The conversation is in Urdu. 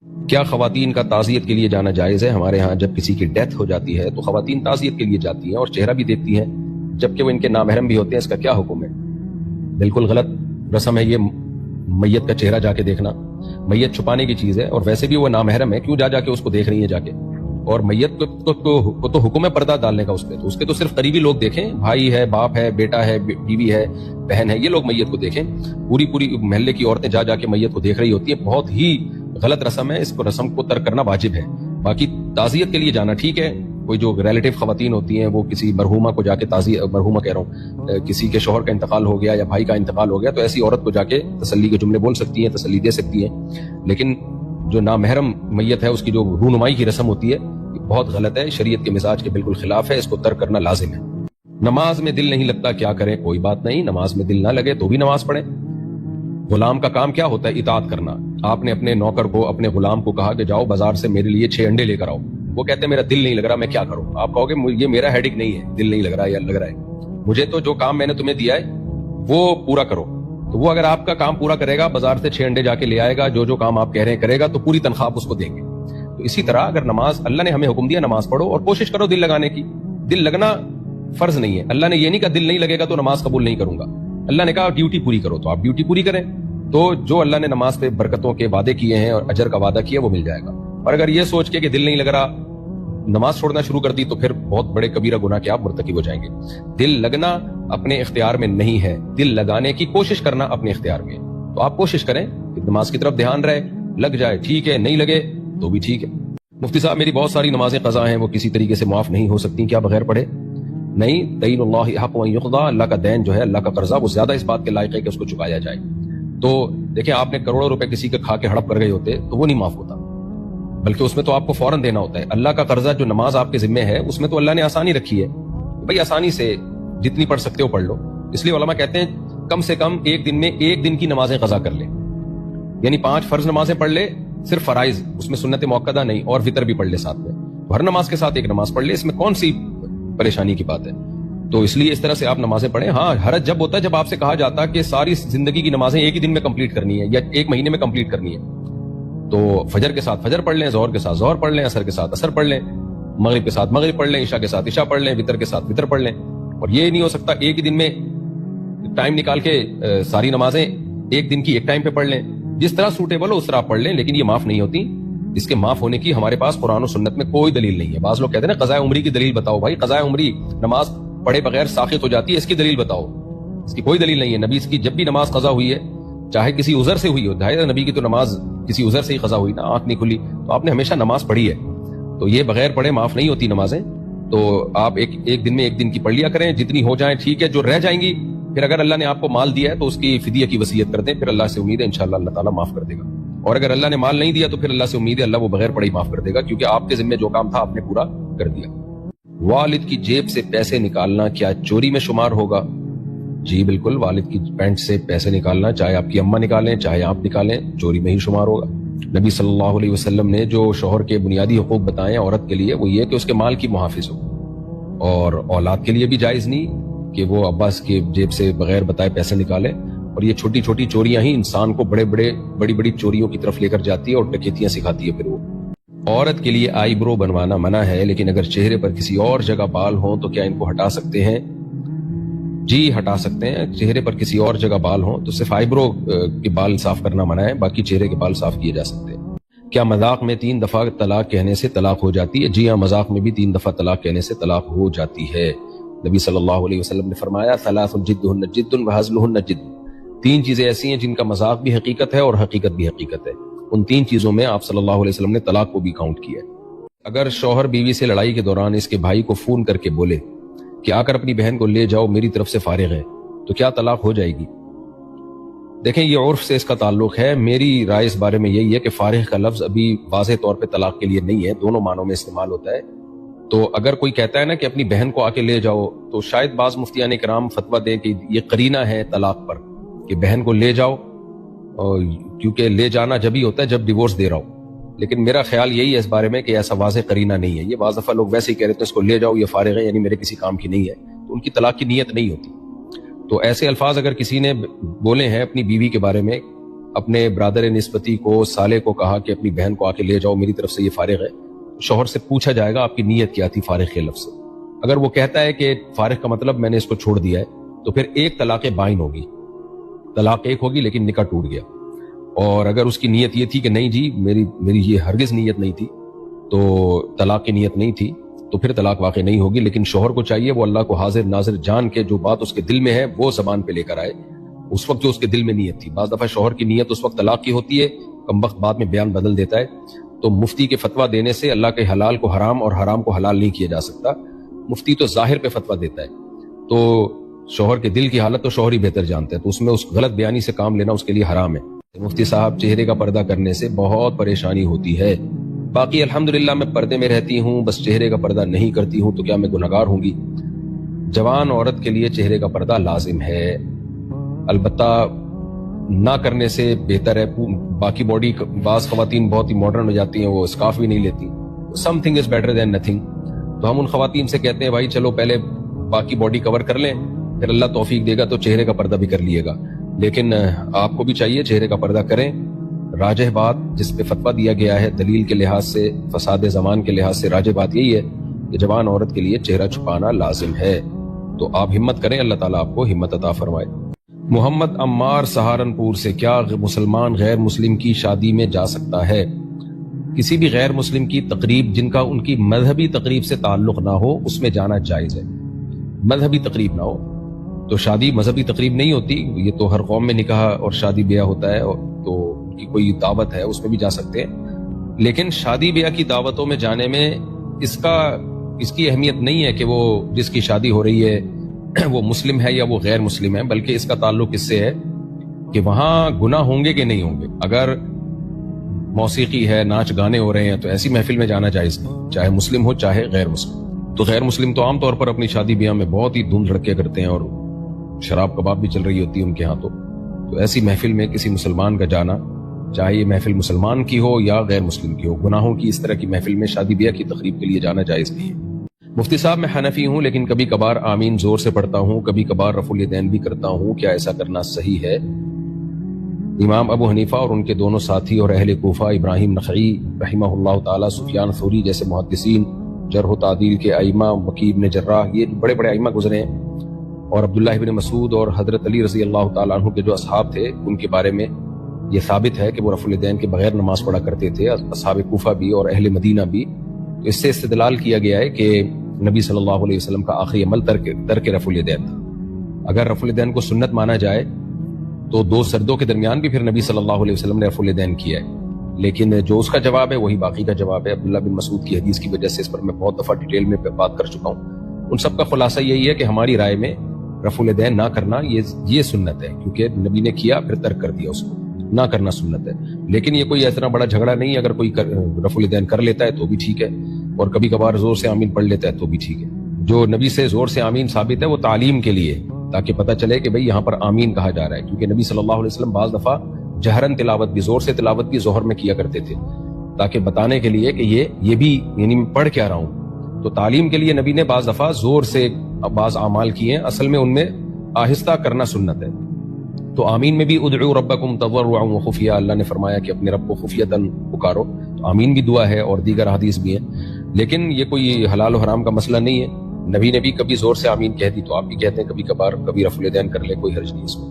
کیا خواتین کا تعزیت کے لیے جانا جائز ہے؟ ہمارے ہاں جب کسی کی ڈیتھ ہو جاتی ہے تو خواتین تعزیت کے لیے جاتی ہیں اور چہرہ بھی دیکھتی ہیں، جبکہ وہ ان کے نامحرم بھی ہوتے ہیں۔ اس کا کیا حکم ہے؟ بالکل غلط رسم ہے یہ میت کا چہرہ جا کے دیکھنا، میت چھپانے کی چیز ہے، اور ویسے بھی وہ نامحرم ہے، کیوں جا کے اس کو دیکھ رہی ہے جا کے؟ اور میت کو تو حکم ہے پردہ ڈالنے کا، اس کے تو صرف قریبی لوگ دیکھیں، بھائی ہے، باپ ہے، بیٹا ہے، بیوی ہے، بہن ہے، یہ لوگ میت کو دیکھیں۔ پوری محلے کی عورتیں جا کے میت کو دیکھ رہی ہوتی ہیں، بہت ہی غلط رسم ہے، اس کو رسم کو ترک کرنا واجب ہے۔ باقی تعزیت کے لیے جانا ٹھیک ہے، کوئی جو ریلیٹو خواتین ہوتی ہیں وہ کسی مرحومہ کو جا کے مرحومہ کہہ رہا ہوں، کسی کے شوہر کا انتقال ہو گیا یا بھائی کا انتقال ہو گیا، تو ایسی عورت کو جا کے تسلی کے جملے بول سکتی ہیں، تسلی دے سکتی ہیں۔ لیکن جو نامحرم میت ہے اس کی جو رونمائی کی رسم ہوتی ہے یہ بہت غلط ہے، شریعت کے مزاج کے بالکل خلاف ہے، اس کو ترک کرنا لازم ہے۔ نماز میں دل نہیں لگتا، کیا کریں؟ کوئی بات نہیں، نماز میں دل نہ لگے تو بھی نماز پڑھیں۔ غلام کا کام کیا ہوتا ہے؟ اطاعت کرنا۔ آپ نے اپنے نوکر کو، اپنے غلام کو کہا کہ جاؤ بازار سے میرے لیے 6 انڈے لے کر آؤ، وہ کہتے ہیں میرا دل نہیں لگ رہا، میں کیا کروں؟ آپ کہو گے یہ میرا ہیڈک نہیں ہے، دل نہیں لگ رہا یا لگ رہا ہے، مجھے تو جو کام میں نے تمہیں دیا ہے وہ پورا کرو۔ تو وہ اگر آپ کا کام پورا کرے گا، بازار سے 6 انڈے جا کے لے آئے گا، جو کام آپ کہہ رہے ہیں کرے گا، تو پوری تنخواہ اس کو دیں گے۔ تو اسی طرح اگر نماز، اللہ نے ہمیں حکم دیا نماز پڑھو اور کوشش کرو دل لگانے کی۔ دل لگنا فرض نہیں ہے، اللہ نے یہ نہیں کہا دل نہیں لگے گا تو نماز قبول نہیں کروں گا، اللہ نے کہا ڈیوٹی پوری کرو، تو آپ ڈیوٹی پوری کریں، تو جو اللہ نے نماز پہ برکتوں کے وعدے کیے ہیں اور اجر کا وعدہ کیا وہ مل جائے گا۔ اور اگر یہ سوچ کے کہ دل نہیں لگ رہا نماز چھوڑنا شروع کر دی تو پھر بہت بڑے کبیرہ گناہ کے آپ مرتکب ہو جائیں گے۔ دل لگنا اپنے اختیار میں نہیں ہے، دل لگانے کی کوشش کرنا اپنے اختیار میں ہے۔ تو آپ کوشش کریں کہ نماز کی طرف دھیان رہے، لگ جائے ٹھیک ہے، نہیں لگے تو بھی ٹھیک ہے۔ مفتی صاحب میری بہت ساری نمازیں قضا ہیں، وہ کسی طریقے سے معاف نہیں ہو سکتی، کیا بغیر پڑھے؟ نہیں، دین اللہ حق ان یقضى، اللہ کا دین جو ہے، اللہ کا قرضہ، وہ زیادہ اس بات کے لائق ہے کہ اس کو چکایا جائے۔ تو دیکھیں آپ نے کروڑوں روپے کسی کے کھا کے ہڑپ کر گئے ہوتے تو وہ نہیں معاف ہوتا، بلکہ اس میں تو آپ کو فوراً دینا ہوتا ہے۔ اللہ کا قرضہ جو نماز آپ کے ذمہ ہے اس میں تو اللہ نے آسانی رکھی ہے، بھائی آسانی سے جتنی پڑھ سکتے ہو پڑھ لو۔ اس لیے علماء کہتے ہیں کم سے کم ایک دن میں 1 دن کی نمازیں قضا کر لے، یعنی 5 فرض نمازیں پڑھ لے، صرف فرائض، اس میں سنت موقدہ نہیں، اور وتر بھی پڑھ لے ساتھ میں، ہر نماز کے ساتھ 1 نماز پڑھ لے، اس میں کون سی پریشانی کی بات ہے؟ تو اس لیے اس طرح سے آپ نمازیں پڑھیں۔ ہاں حرج جب ہوتا ہے جب آپ سے کہا جاتا کہ ساری زندگی کی نمازیں ایک ہی دن میں کمپلیٹ کرنی ہے یا 1 مہینے میں کمپلیٹ کرنی ہے، تو فجر کے ساتھ فجر پڑھ لیں، ظہر کے ساتھ ظہر پڑھ لیں، عصر کے ساتھ عصر پڑھ لیں، مغرب کے ساتھ مغرب پڑھ لیں، عشاء کے ساتھ عشاء پڑھ لیں، وتر کے ساتھ وتر پڑھ لیں۔ اور یہ نہیں ہو سکتا ایک ہی دن میں ٹائم نکال کے ساری نمازیں ایک دن کی ایک ٹائم پہ پڑھ لیں، جس طرح سوٹیبل ہو اس طرح آپ پڑھ لیں، لیکن یہ معاف نہیں ہوتی۔ اس کے معاف ہونے کی ہمارے پاس قرآن و سنت میں کوئی دلیل نہیں ہے۔ بعض لوگ کہتے ہیں نا قضاء عمری کی دلیل بتاؤ، بھائی قضاء عمری نماز پڑھے بغیر ساقط ہو جاتی ہے، اس کی دلیل بتاؤ۔ اس کی کوئی دلیل نہیں ہے۔ نبی اس کی جب بھی نماز قضا ہوئی ہے، چاہے کسی عذر سے ہوئی ہو، نبی کی تو نماز کسی عذر سے ہی قضا ہوئی نا، آنکھ نہیں کھلی، تو آپ نے ہمیشہ نماز پڑھی ہے، تو یہ بغیر پڑھے معاف نہیں ہوتی نمازیں۔ تو آپ ایک دن میں 1 دن کی پڑھ لیا کریں، جتنی ہو جائیں ٹھیک ہے، جو رہ جائیں گی پھر اگر اللہ نے آپ کو مال دیا ہے تو اس کی فدیہ کی وصیت کر دیں، پھر اللہ سے امید ہے انشاءاللہ اللہ تعالیٰ معاف کر دے گا۔ اور اگر اللہ نے مال نہیں دیا تو پھر اللہ سے امید ہے اللہ وہ بغیر پڑھے ہی معاف کر دے گا، کیونکہ آپ کے ذمہ جو کام تھا آپ نے پورا کر دیا۔ والد کی جیب سے پیسے نکالنا کیا چوری میں شمار ہوگا؟ جی بالکل، والد کی پینٹ سے پیسے نکالنا، چاہے آپ کی اماں نکالیں چاہے آپ نکالیں، چوری میں ہی شمار ہوگا۔ نبی صلی اللہ علیہ وسلم نے جو شوہر کے بنیادی حقوق بتائے ہیں عورت کے لیے، وہ یہ کہ اس کے مال کی محافظ ہو، اور اولاد کے لیے بھی جائز نہیں کہ وہ اباس کی جیب سے بغیر بتائے پیسے نکالے۔ اور یہ چھوٹی چھوٹی چوریاں ہی انسان کو بڑی بڑی چوریوں کی طرف لے کر جاتی ہے اور ڈکیتیاں سکھاتی ہے۔ پھر وہ عورت کے لیے آئی برو بنوانا منع ہے، لیکن اگر چہرے پر کسی اور جگہ بال ہوں تو کیا ان کو ہٹا سکتے ہیں؟ جی ہٹا سکتے ہیں، چہرے پر کسی اور جگہ بال ہوں تو صرف آئی برو کے بال صاف کرنا منع ہے، باقی چہرے کے بال صاف کیے جا سکتے ہیں۔ کیا مذاق میں 3 دفعہ طلاق کہنے سے طلاق ہو جاتی ہے؟ جی ہاں، مذاق میں بھی 3 دفعہ طلاق کہنے سے طلاق ہو جاتی ہے۔ نبی صلی اللہ علیہ وسلم نے فرمایا ثلاث جدہن جد وہزلہن جد، 3 چیزیں ایسی ہیں جن کا مذاق بھی حقیقت ہے اور حقیقت بھی حقیقت ہے۔ ان 3 چیزوں میں آپ صلی اللہ علیہ وسلم نے طلاق کو بھی کاؤنٹ کیا ہے۔ اگر شوہر بیوی سے لڑائی کے دوران اس کے بھائی کو فون کر کے بولے کہ آ کر اپنی بہن کو لے جاؤ میری طرف سے فارغ ہے، تو کیا طلاق ہو جائے گی؟ دیکھیں یہ عرف سے اس کا تعلق ہے، میری رائے اس بارے میں یہی ہے کہ فارغ کا لفظ ابھی واضح طور پہ طلاق کے لیے نہیں ہے، دونوں معنوں میں استعمال ہوتا ہے۔ تو اگر کوئی کہتا ہے نا کہ اپنی بہن کو آ کے لے جاؤ، تو شاید بعض مفتیان کرام فتویٰ دیں کہ یہ قرینہ ہے طلاق پر، کہ بہن کو لے جاؤ، کیونکہ لے جانا جب ہی ہوتا ہے جب ڈیورس دے رہا ہو۔ لیکن میرا خیال یہی ہے اس بارے میں کہ ایسا واضح قرینہ نہیں ہے، یہ بعض دفعہ لوگ ویسے ہی کہہ رہے ہیں اس کو لے جاؤ یہ فارغ ہے یعنی میرے کسی کام کی نہیں ہے، تو ان کی طلاق کی نیت نہیں ہوتی۔ تو ایسے الفاظ اگر کسی نے بولے ہیں اپنی بیوی کے بارے میں اپنے برادر نسبتی کو سالے کو کہا کہ اپنی بہن کو آ کے لے جاؤ، میری طرف سے یہ فارغ ہے، شوہر سے پوچھا جائے گا آپ کی نیت کیا تھی فارغ کے لفظ سے. اگر وہ کہتا ہے کہ فارغ کا مطلب میں نے اس کو چھوڑ دیا ہے، تو پھر ایک طلاق بائن ہوگی، طلاق ایک ہوگی لیکن نکاح ٹوٹ گیا. اور اگر اس کی نیت یہ تھی کہ نہیں جی میری یہ ہرگز نیت نہیں تھی، تو طلاق کی نیت نہیں تھی، تو پھر طلاق واقع نہیں ہوگی. لیکن شوہر کو چاہیے وہ اللہ کو حاضر ناظر جان کے جو بات اس کے دل میں ہے وہ زبان پہ لے کر آئے اس وقت جو اس کے دل میں نیت تھی. بعض دفعہ شوہر کی نیت اس وقت طلاق کی ہوتی ہے، کم وقت بعد میں بیان بدل دیتا ہے. تو مفتی کے فتویٰ دینے سے اللہ کے حلال کو حرام اور حرام کو حلال نہیں کیا جا سکتا. مفتی تو ظاہر پہ فتویٰ دیتا ہے، تو شوہر کے دل کی حالت تو شوہر ہی بہتر جانتے ہیں، تو اس میں اس غلط بیانی سے کام لینا اس کے لیے حرام ہے. مفتی صاحب چہرے کا پردہ کرنے سے بہت پریشانی ہوتی ہے، باقی الحمدللہ میں پردے میں رہتی ہوں، بس چہرے کا پردہ نہیں کرتی ہوں، تو کیا میں گنہگار ہوں گی؟ جوان عورت کے لیے چہرے کا پردہ لازم ہے، البتہ نہ کرنے سے بہتر ہے. باقی باڈی، بعض خواتین بہت ہی ماڈرن ہو جاتی ہیں، وہ اسکارف بھی نہیں لیتی. Some thing is better than nothing. تو ہم ان خواتین سے کہتے ہیں بھائی چلو پہلے باقی باڈی کور کر لیں، پھر اللہ توفیق دے گا تو چہرے کا پردہ بھی کر لیے گا. لیکن آپ کو بھی چاہیے چہرے کا پردہ کریں. راجح بات جس پہ فتویٰ دیا گیا ہے دلیل کے لحاظ سے، فساد زمان کے لحاظ سے، راجح بات یہی ہے کہ جوان عورت کے لیے چہرہ چھپانا لازم ہے. تو آپ ہمت کریں، اللہ تعالیٰ آپ کو ہمت عطا فرمائے. محمد عمار سہارنپور سے، کیا مسلمان غیر مسلم کی شادی میں جا سکتا ہے؟ کسی بھی غیر مسلم کی تقریب جن کا ان کی مذہبی تقریب سے تعلق نہ ہو اس میں جانا جائز ہے. مذہبی تقریب نہ ہو تو شادی مذہبی تقریب نہیں ہوتی. یہ تو ہر قوم میں نکاح اور شادی بیاہ ہوتا ہے، تو ان کی کوئی دعوت ہے اس میں بھی جا سکتے ہیں. لیکن شادی بیاہ کی دعوتوں میں جانے میں اس کی اہمیت نہیں ہے کہ وہ جس کی شادی ہو رہی ہے وہ مسلم ہے یا وہ غیر مسلم ہے، بلکہ اس کا تعلق اس سے ہے کہ وہاں گناہ ہوں گے کہ نہیں ہوں گے. اگر موسیقی ہے، ناچ گانے ہو رہے ہیں، تو ایسی محفل میں جانا جائز نہیں، چاہے مسلم ہو چاہے غیر مسلم. تو غیر مسلم تو عام طور پر اپنی شادی بیاہ میں بہت ہی دھوم دھڑکے کرتے ہیں اور شراب کباب بھی چل رہی ہوتی ہے ان کے ہاں. تو ایسی محفل میں کسی مسلمان کا جانا، چاہے یہ محفل مسلمان کی ہو یا غیر مسلم کی ہو، گناہوں کی اس طرح کی محفل میں شادی بیاہ کی تقریب کے لیے جانا جائز نہیں ہے. مفتی صاحب میں حنفی ہوں لیکن کبھی کبھار آمین زور سے پڑھتا ہوں، کبھی کبھار رفع الیدین بھی کرتا ہوں، کیا ایسا کرنا صحیح ہے؟ امام ابو حنیفہ اور ان کے دونوں ساتھی اور اہل کوفہ ابراہیم نخعی رحمہ اللہ تعالی، سفیان ثوری جیسے محدثین، جرح و تعدیل کے ائمہ، وکیع بن جراح، یہ بڑے بڑے ائمہ گزرے ہیں، اور عبداللہ بن مسعود اور حضرت علی رضی اللہ تعالیٰ عنہ کے جو اصحاب تھے ان کے بارے میں یہ ثابت ہے کہ وہ رفع الیدین کے بغیر نماز پڑھا کرتے تھے، اصحاب کوفہ بھی اور اہل مدینہ بھی. تو اس سے استدلال کیا گیا ہے کہ نبی صلی اللہ علیہ وسلم کا آخری عمل ترک رفع الیدین تھا. اگر رفع الیدین کو سنت مانا جائے تو دو سردوں کے درمیان بھی پھر نبی صلی اللہ علیہ وسلم نے رفع الیدین کیا ہے. لیکن جو اس کا جواب ہے وہی باقی کا جواب ہے. عبداللہ بن مسعود کی حدیث کی وجہ سے اس پر میں بہت دفعہ ڈیٹیل میں بات کر چکا ہوں. ان سب کا خلاصہ یہی ہے کہ ہماری رائے میں رفع الیدین نہ کرنا یہ سنت ہے، کیونکہ نبی نے کیا پھر ترک کر دیا، اس کو نہ کرنا سنت ہے. لیکن یہ کوئی اتنا بڑا جھگڑا نہیں ہے، اگر کوئی رفع الیدین کر لیتا ہے تو بھی ٹھیک ہے، اور کبھی کبھار زور سے آمین پڑھ لیتا ہے تو بھی ٹھیک ہے. جو نبی سے زور سے آمین ثابت ہے وہ تعلیم کے لیے، تاکہ پتہ چلے کہ بھئی یہاں پر آمین کہا جا رہا ہے. کیونکہ نبی صلی اللہ علیہ وسلم بعض دفعہ جہرن تلاوت بھی، زور سے تلاوت بھی ظہر میں کیا کرتے تھے، تاکہ بتانے کے لیے کہ یہ بھی یعنی میں پڑھ کیا رہا ہوں. تو تعلیم کے لیے نبی نے بعض دفعہ زور سے بعض اعمال کیے ہیں، اصل میں ان میں آہستہ کرنا سنت ہے. تو آمین میں بھی ادعوا ربکم تضرعا وخفیہ، اللہ نے فرمایا کہ اپنے رب کو خفیۃً پکارو. تو آمین بھی دعا ہے اور دیگر احادیث بھی ہیں. لیکن یہ کوئی حلال و حرام کا مسئلہ نہیں ہے. نبی نے بھی کبھی زور سے آمین کہہ دی تو آپ بھی کہتے ہیں کبھی کبھار، کبھی رفع الیدین کر لے، کوئی حرج نہیں اس میں.